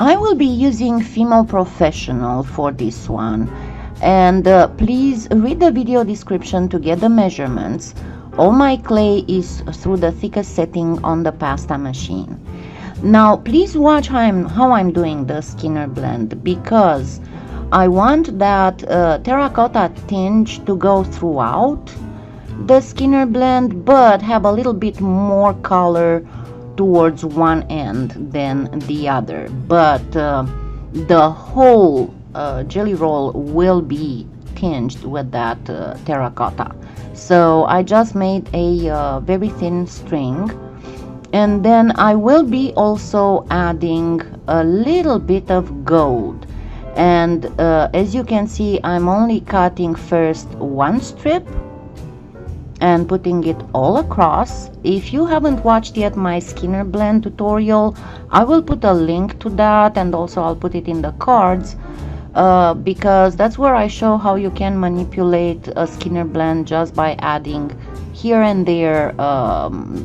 I will be using Fimo Professional for this one, and please read the video description to get the measurements. All my clay is through the thickest setting on the pasta machine. Now please watch how I'm doing the Skinner blend, because I want that terracotta tinge to go throughout the Skinner blend, but have a little bit more color towards one end than the other. But the whole jelly roll will be tinged with that terracotta. So I just made a very thin string, and then I will be also adding a little bit of gold. And as you can see, I'm only cutting first one strip and putting it all across. If you haven't watched yet my Skinner blend tutorial, I will put a link to that, and also I'll put it in the cards, because that's where I show how you can manipulate a Skinner blend just by adding here and there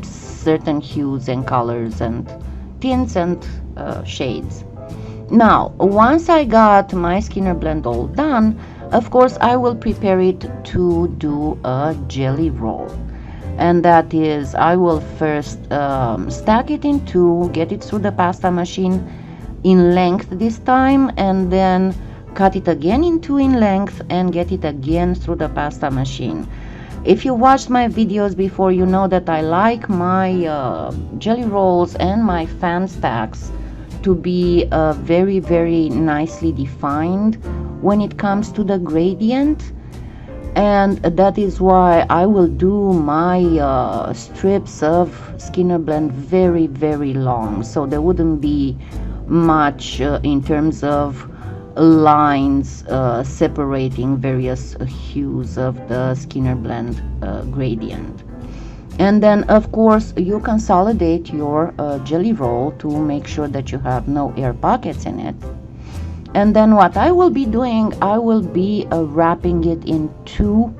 certain hues and colors and tints and shades. Now once I got my Skinner blend all done, of course I will prepare it to do a jelly roll, and that is, I will first stack it in two, get it through the pasta machine in length this time, and then cut it again in two in length and get it again through the pasta machine. If you watched my videos before, you know that I like my jelly rolls and my fan stacks to be very, very nicely defined when it comes to the gradient, and that is why I will do my strips of Skinner blend very, very long, so there wouldn't be much in terms of lines separating various hues of the Skinner blend gradient. And then of course you consolidate your jelly roll to make sure that you have no air pockets in it. And then what I will be doing, I will be wrapping it in two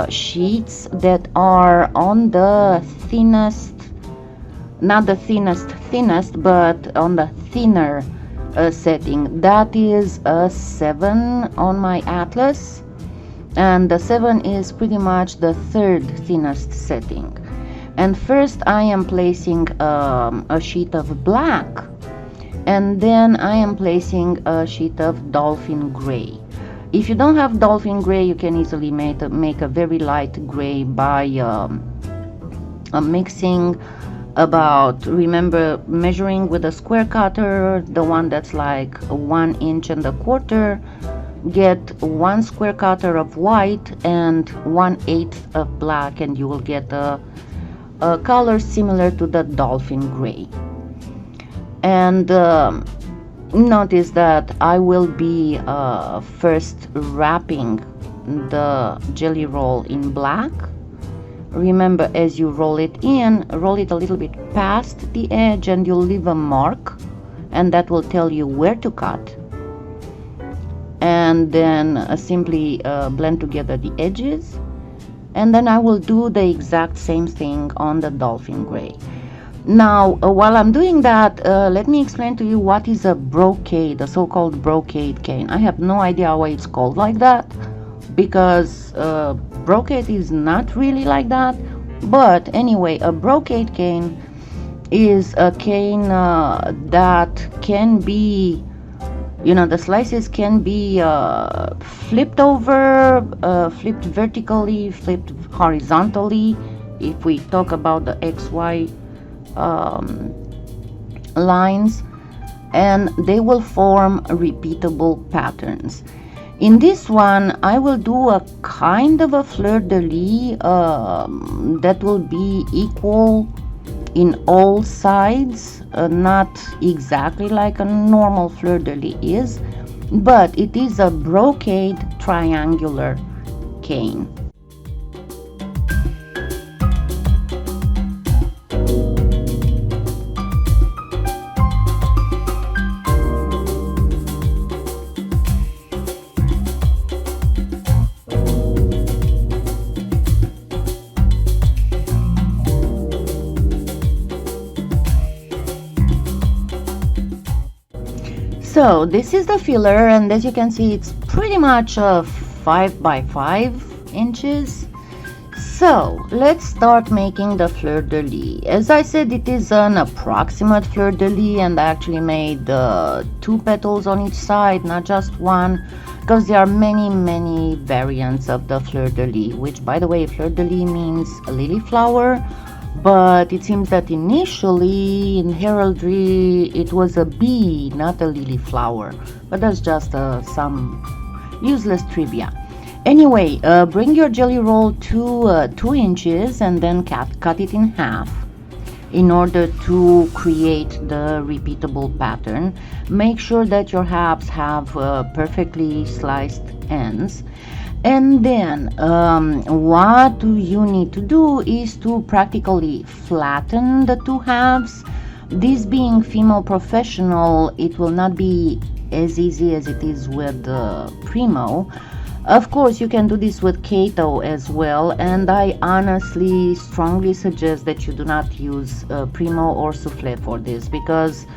sheets that are on the thinnest, not the thinnest, but on the thinner setting. That is a 7 on my atlas, and the 7 is pretty much the third thinnest setting. And first I am placing a sheet of black, and then I am placing a sheet of dolphin gray. If you don't have dolphin gray, you can easily make a very light gray by mixing about, remember, measuring with a square cutter, the one that's like 1 inch and a quarter. Get 1 square cutter of white and 1/8 of black, and you will get a color similar to the dolphin gray. And notice that I will be first wrapping the jelly roll in black. Remember, as you roll it in, roll it a little bit past the edge, and you'll leave a mark, and that will tell you where to cut. And then simply blend together the edges, and then I will do the exact same thing on the dolphin gray. Now while I'm doing that, let me explain to you what is a brocade, a so-called brocade cane. I have no idea why it's called like that, because brocade is not really like that. But anyway, a brocade cane is a cane that can be, you know, the slices can be flipped over, flipped vertically, flipped horizontally, if we talk about the XY lines, and they will form repeatable patterns. In this one, I will do a kind of a fleur-de-lis that will be equal in all sides, not exactly like a normal fleur-de-lis is, but it is a brocade triangular cane. So this is the filler, and as you can see, it's pretty much 5 by 5 inches. So let's start making the fleur-de-lis. As I said, it is an approximate fleur-de-lis, and I actually made 2 petals on each side, not just one, because there are many variants of the fleur-de-lis, which, by the way, fleur-de-lis means a lily flower, but it seems that initially in heraldry it was a bee, not a lily flower, but that's just some useless trivia. Anyway, bring your jelly roll to 2 inches and then cut it in half in order to create the repeatable pattern. Make sure that your halves have perfectly sliced ends. And then what you need to do is to practically flatten the 2 halves. This being Fimo Professional, it will not be as easy as it is with Premo. Of course, you can do this with Kato as well, and I honestly strongly suggest that you do not use Premo or Soufflé for this, because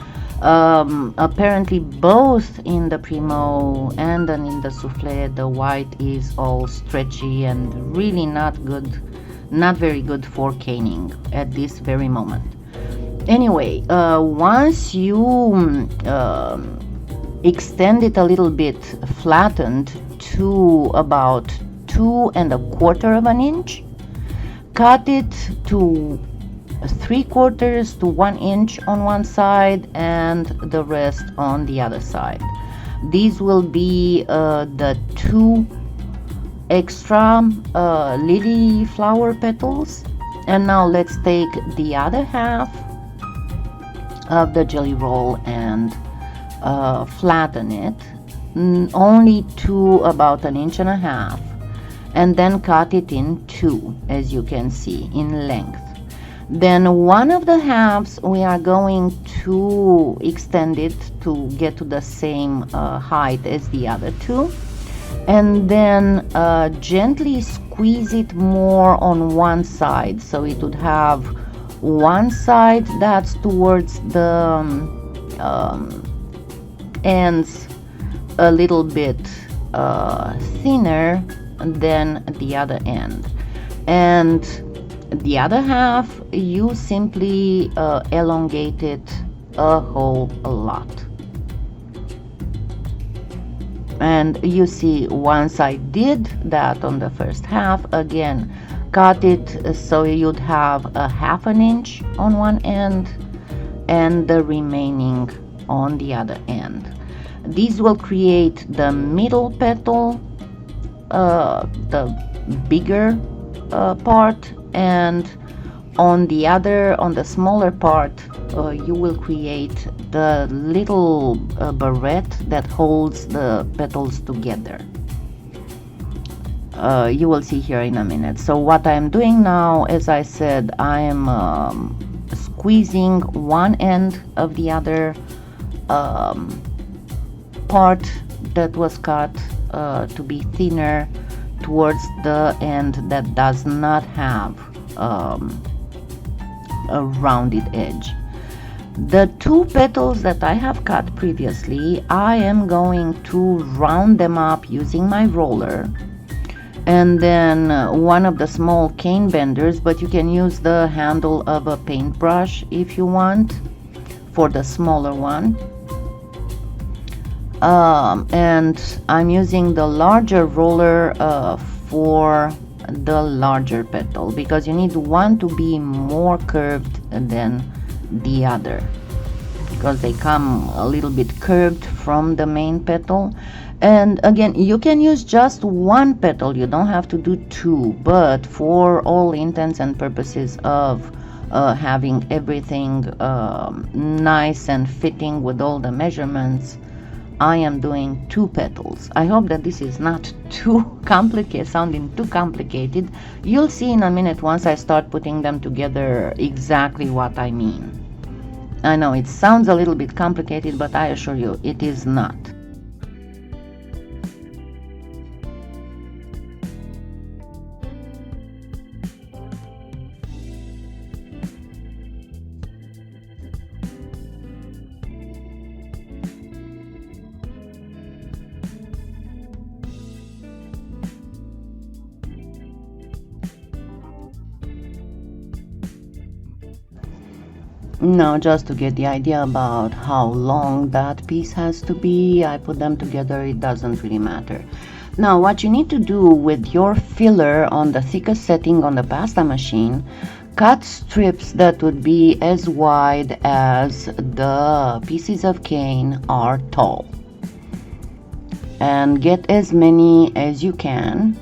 apparently both in the Premo and in the Soufflé the white is all stretchy and really not very good for caning at this very moment. Anyway, once you extend it a little bit, flattened to about 2 1/4 inch, cut it to 3/4 to 1 inch on one side and the rest on the other side. These will be the 2 extra lily flower petals. And now let's take the other half of the jelly roll and flatten it only to about 1.5 inches, and then cut it in 2, as you can see, in length. Then one of the halves we are going to extend it to get to the same height as the other 2, and then gently squeeze it more on one side, so it would have one side that's towards the ends a little bit thinner than the other end, and the other half you simply elongate it a whole lot. And you see, once I did that on the first half, again cut it so you'd have 1/2 inch on one end and the remaining on the other end. These will create the middle petal, the bigger part, and on the smaller part you will create the little barrette that holds the petals together. You will see here in a minute. So what I'm doing now, as I said, I am squeezing one end of the other part that was cut to be thinner towards the end that does not have a rounded edge. The 2 petals that I have cut previously, I am going to round them up using my roller, and then one of the small cane benders, but you can use the handle of a paintbrush if you want for the smaller one. And I'm using the larger roller for the larger petal, because you need one to be more curved than the other, because they come a little bit curved from the main petal. And again, you can use just one petal, you don't have to do 2, but for all intents and purposes of having everything nice and fitting with all the measurements, I am doing 2 petals. I hope that this is not too complicated, sounding too complicated. You'll see in a minute once I start putting them together exactly what I mean. I know it sounds a little bit complicated, but I assure you it is not. Now, just to get the idea about how long that piece has to be, I put them together, it doesn't really matter. Now, what you need to do with your filler on the thickest setting on the pasta machine, cut strips that would be as wide as the pieces of cane are tall. And get as many as you can.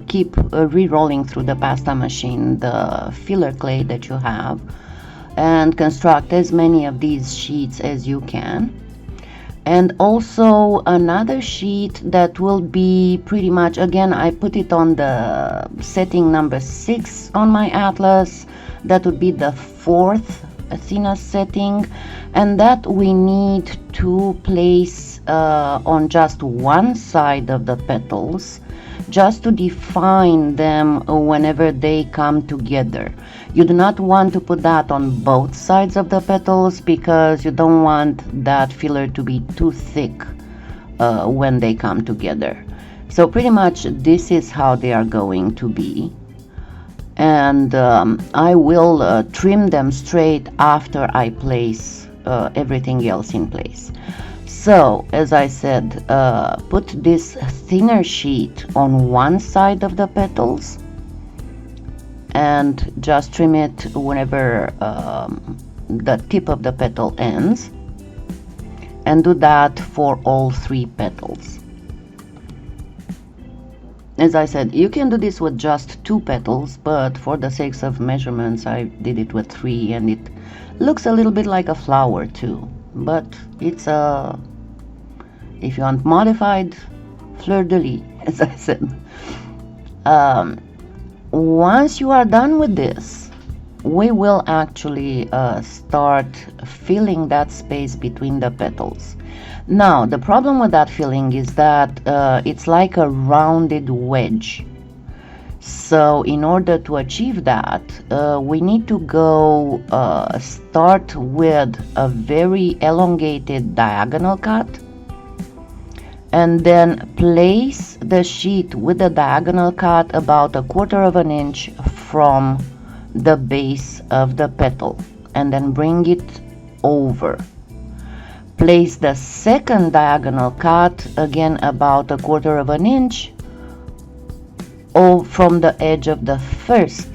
Keep re-rolling through the pasta machine the filler clay that you have, and construct as many of these sheets as you can. And also another sheet that will be pretty much, again, I put it on the setting number 6 on my atlas. That would be the 4th thinnest setting, and that we need to place on just one side of the petals, just to define them whenever they come together. You do not want to put that on both sides of the petals, because you don't want that filler to be too thick when they come together. So pretty much this is how they are going to be. And I will trim them straight after I place everything else in place. So, as I said, put this thinner sheet on one side of the petals and just trim it whenever the tip of the petal ends, and do that for all 3 petals. As I said, you can do this with just 2 petals, but for the sake of measurements I did it with 3, and it looks a little bit like a flower too. But it's a, if you want modified, Fleur-de-lys, as I said. Once you are done with this, we will actually start filling that space between the petals. Now, the problem with that filling is that it's like a rounded wedge. So in order to achieve that, we need to go start with a very elongated diagonal cut, and then place the sheet with the diagonal cut about 1/4 of an inch from the base of the petal, and then bring it over. Place the second diagonal cut, again about 1/4 of an inch, from the edge of the first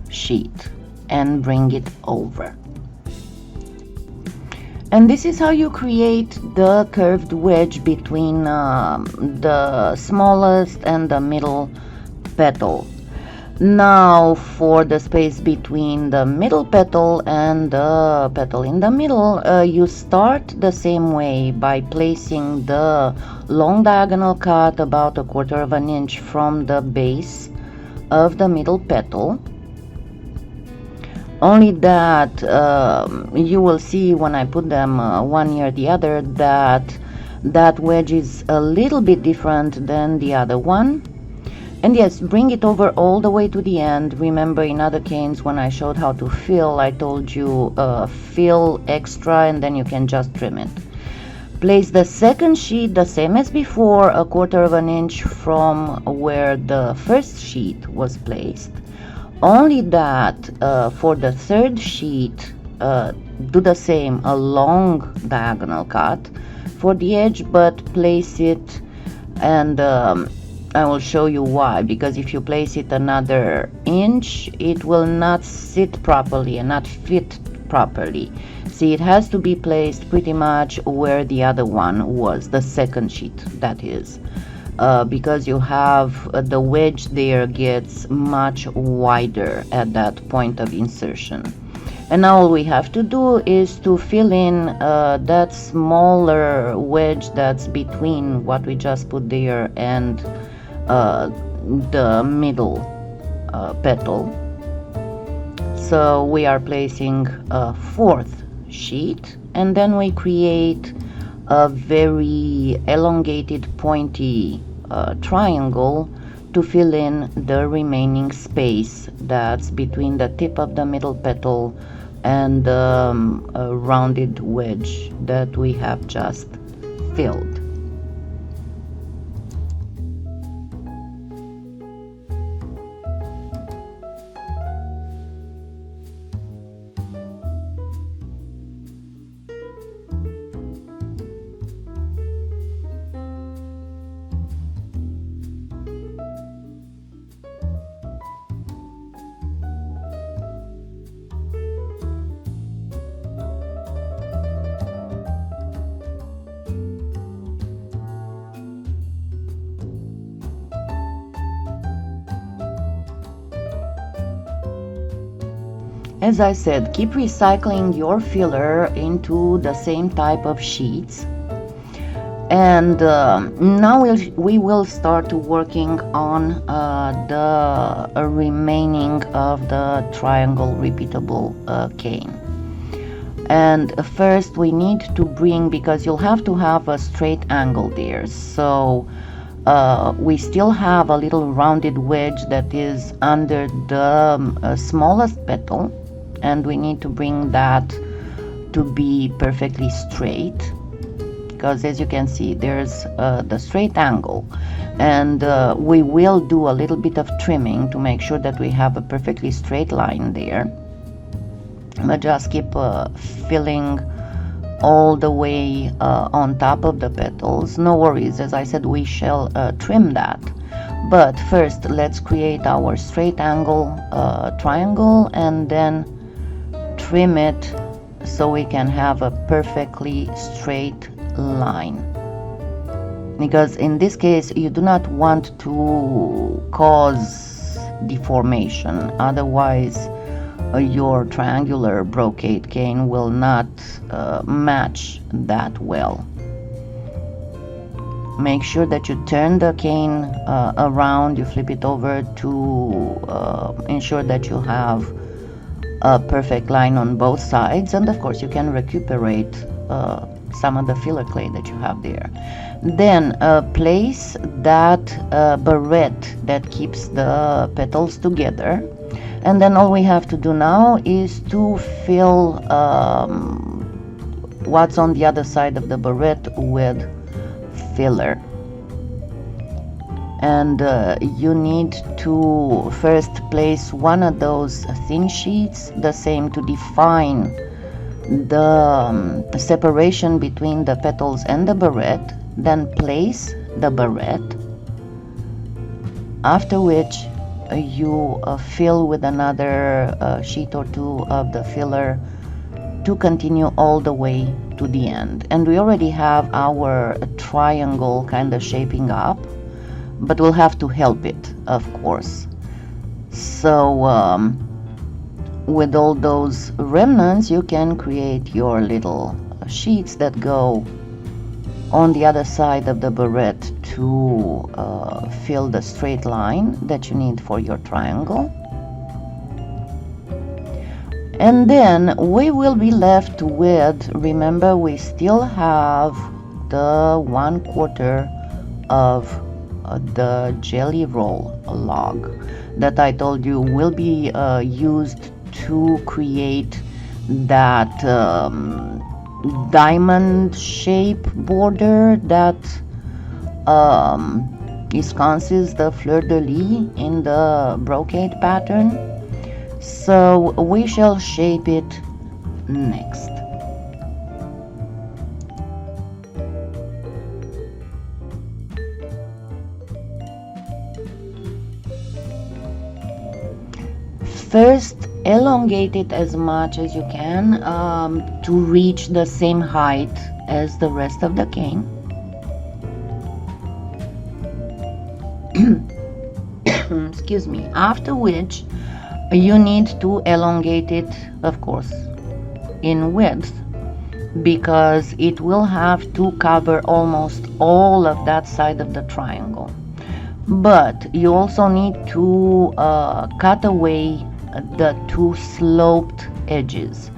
sheet, and bring it over. And this is how you create the curved wedge between the smallest and the middle petal. Now, for the space between the middle petal and the petal in the middle, you start the same way by placing the long diagonal cut about 1/4 of an inch from the base of the middle petal. Only that you will see when I put them one near the other that that wedge is a little bit different than the other one. And yes, bring it over all the way to the end. Remember, in other canes when I showed how to fill, I told you fill extra and then you can just trim it. Place the second sheet the same as before, 1/4 of an inch from where the first sheet was placed. Only that for the third sheet, do the same, a long diagonal cut for the edge, but place it, and I will show you why, because if you place it another inch, it will not sit properly and not fit properly. See, it has to be placed pretty much where the other one was, the second sheet, that is. Because you have the wedge there gets much wider at that point of insertion. And now all we have to do is to fill in that smaller wedge that's between what we just put there and the middle petal. So we are placing a 4th sheet, and then we create a very elongated pointy triangle to fill in the remaining space that's between the tip of the middle petal and the rounded wedge that we have just filled. As I said, keep recycling your filler into the same type of sheets. And now we will start working on the remaining of the triangle repeatable cane. And first we need to bring, because you'll have to have a straight angle there, so we still have a little rounded wedge that is under the smallest petal, and we need to bring that to be perfectly straight, because as you can see there's the straight angle, and we will do a little bit of trimming to make sure that we have a perfectly straight line there, but just keep filling all the way on top of the petals. No worries, as I said, we shall trim that, but first let's create our straight angle triangle and then trim it so we can have a perfectly straight line, because in this case you do not want to cause deformation, otherwise your triangular brocade cane will not match that well. Make sure that you turn the cane around, you flip it over to ensure that you have a perfect line on both sides, and of course you can recuperate some of the filler clay that you have there. Then place that barrette that keeps the petals together, and then all we have to do now is to fill what's on the other side of the barrette with filler. And you need to first place one of those thin sheets, the same to define the separation between the petals and the barrette, then place the barrette, after which you fill with another sheet or two of the filler to continue all the way to the end. And we already have our triangle kind of shaping up, but we'll have to help it, of course. So with all those remnants you can create your little sheets that go on the other side of the barrette to fill the straight line that you need for your triangle. And then we will be left with, remember, we still have the 1/4 of the jelly roll log that I told you will be used to create that diamond shape border that ensconces the fleur-de-lys in the brocade pattern. So we shall shape it next. First, elongate it as much as you can to reach the same height as the rest of the cane. Excuse me. After which you need to elongate it, of course, in width, because it will have to cover almost all of that side of the triangle. But you also need to cut away the two sloped edges.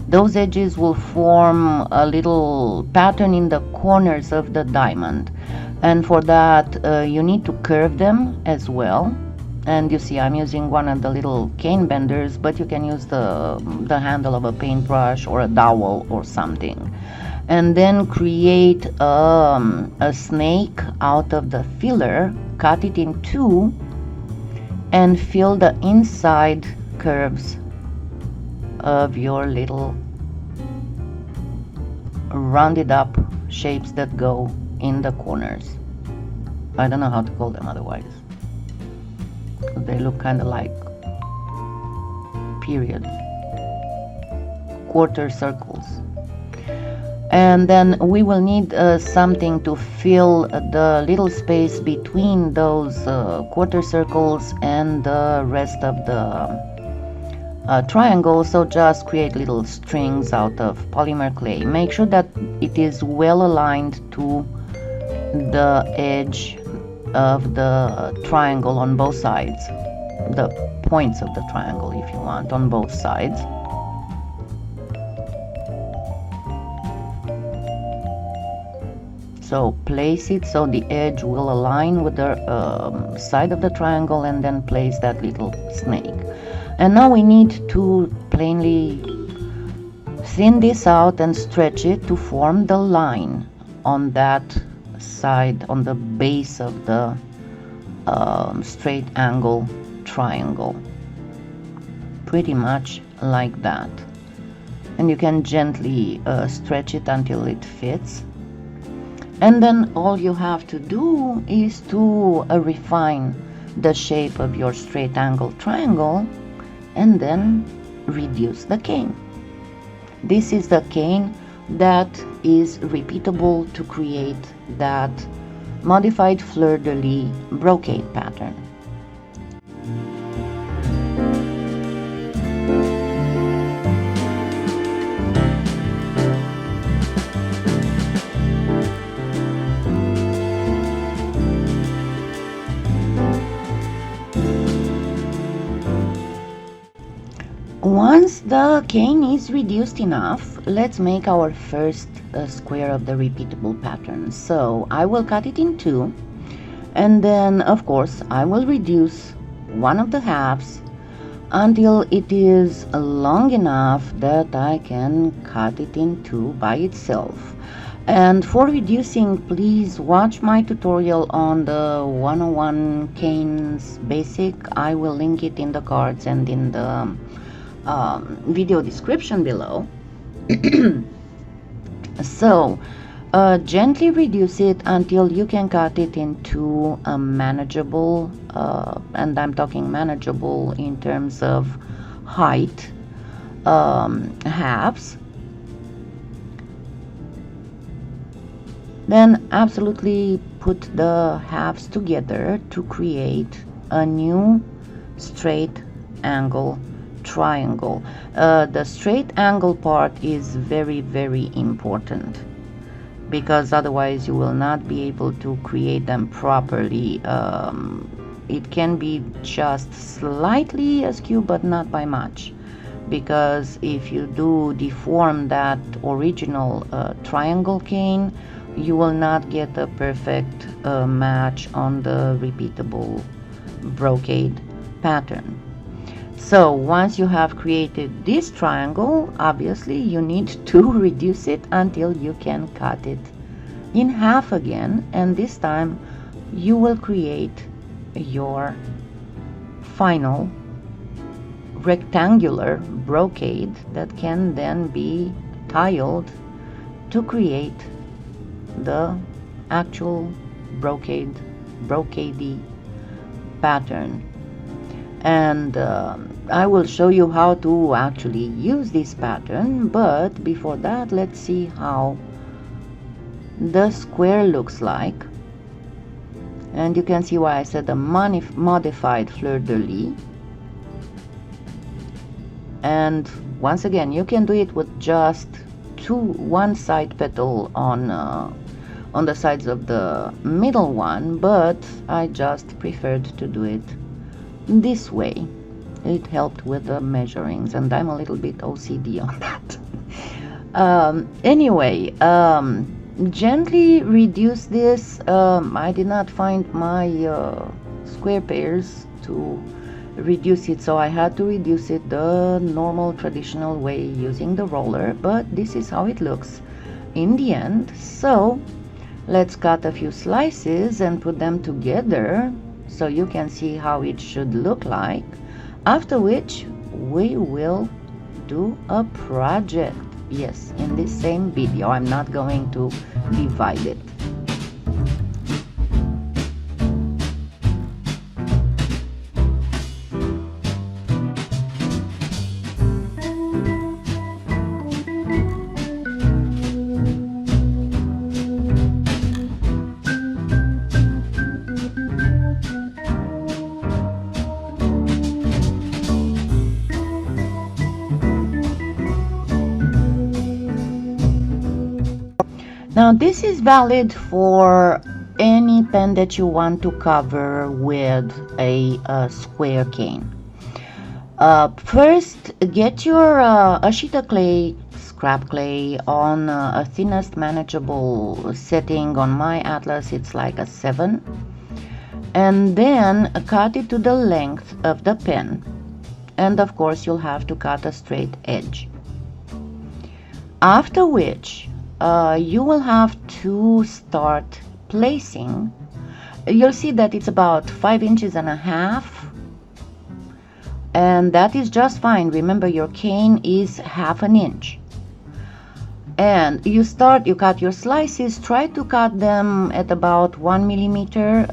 Those edges will form a little pattern in the corners of the diamond, and for that you need to curve them as well. And you see I'm using one of the little cane benders, but you can use the handle of a paintbrush or a dowel or something, and then create a snake out of the filler, cut it in two, and fill the inside curves of your little rounded up shapes that go in the corners. I don't know how to call them otherwise. They look kind of like periods, quarter circles. And then we will need something to fill the little space between those quarter circles and the rest of the triangle, so just create little strings out of polymer clay. Make sure that it is well aligned to the edge of the triangle on both sides, the points of the triangle if you want, on both sides. So place it so the edge will align with the side of the triangle, and then place that little snake. And now we need to plainly thin this out and stretch it to form the line on that side, on the base of the straight angle triangle, pretty much like that. And you can gently stretch it until it fits. And then all you have to do is to refine the shape of your straight angle triangle, and then reduce the cane. This is the cane that is repeatable to create that modified fleur-de-lis brocade pattern. Once the cane is reduced enough, let's make our first square of the repeatable pattern. So I will cut it in two, and then of course I will reduce one of the halves until it is long enough that I can cut it in two by itself. And for reducing, please watch my tutorial on the 101 canes basic. I will link it in the cards and in the video description below. So gently reduce it until you can cut it into a manageable, and I'm talking manageable in terms of height, halves. Then absolutely put the halves together to create a new straight angle triangle. The straight angle part is very, very important, because otherwise you will not be able to create them properly. It can be just slightly askew, but not by much, because if you do deform that original triangle cane, you will not get a perfect match on the repeatable brocade pattern. So once you have created this triangle, obviously you need to reduce it until you can cut it in half again, and this time you will create your final rectangular brocade that can then be tiled to create the actual brocade pattern. And I will show you how to actually use this pattern, but before that let's see how the square looks like. And you can see why I said a modified fleur-de-lis. And once again, you can do it with just one side petal on the sides of the middle one, but I just preferred to do it this way. It helped with the measurings, and I'm a little bit OCD on that. Anyway, gently reduce this. I did not find my square pairs to reduce it, so I had to reduce it the normal traditional way using the roller, but this is how it looks in the end. So let's cut a few slices and put them together so you can see how it should look like, after which we will do a project. Yes, in this same video. I'm not going to divide it. Now this is valid for any pen that you want to cover with a square cane. First, get your a sheet of clay, scrap clay, on a thinnest manageable setting. On my atlas it's like a 7, and then cut it to the length of the pen, and of course you'll have to cut a straight edge. After which you will have to start placing. You'll see that it's about 5.5 inches, and that is just fine. Remember, your cane is 1/2 inch. And you cut your slices, try to cut them at about 1 millimeter,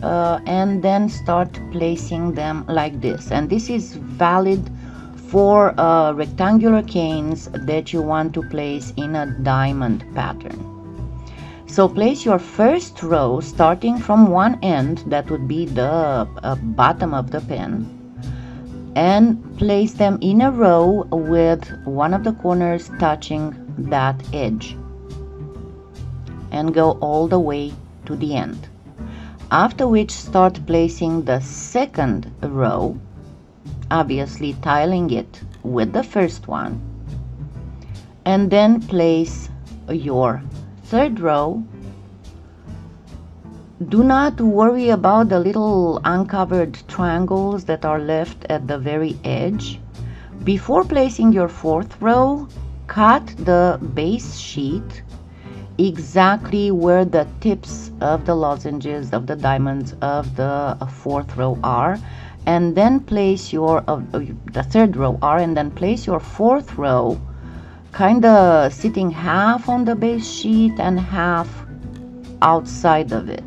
and then start placing them like this. And this is valid for rectangular canes that you want to place in a diamond pattern. So place your first row starting from one end, that would be the bottom of the pen, and place them in a row with one of the corners touching that edge, and go all the way to the end. After which start placing the second row, obviously tiling it with the first one, and then place your third row. Do not worry about the little uncovered triangles that are left at the very edge. Before placing your fourth row, cut the base sheet exactly where the tips of the lozenges, of the diamonds of the fourth row are, and then place your the third row are, and then place your fourth row kind of sitting half on the base sheet and half outside of it.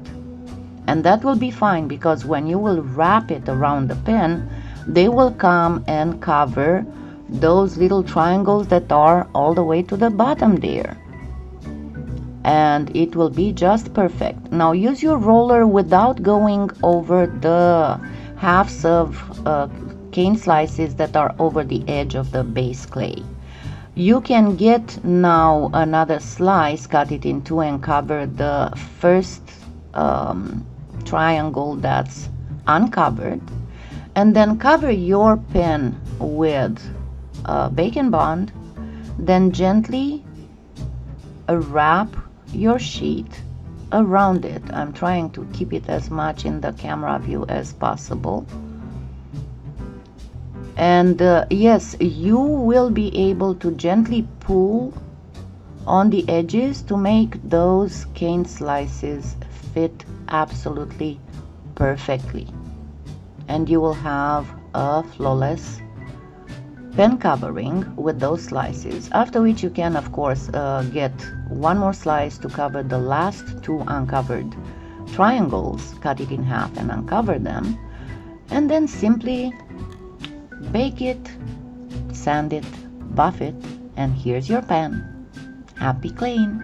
And that will be fine, because when you will wrap it around the pen, they will come and cover those little triangles that are all the way to the bottom there, and it will be just perfect. Now use your roller without going over the halves of cane slices that are over the edge of the base clay. You can get now another slice, cut it in two, and cover the first triangle that's uncovered, and then cover your pen with bacon bond, then gently wrap your sheet around it. I'm trying to keep it as much in the camera view as possible. And yes, you will be able to gently pull on the edges to make those cane slices fit absolutely perfectly, and you will have a flawless pen covering with those slices. After which you can of course get one more slice to cover the last two uncovered triangles, cut it in half and uncover them, and then simply bake it, sand it, buff it, and here's your pen. Happy claying!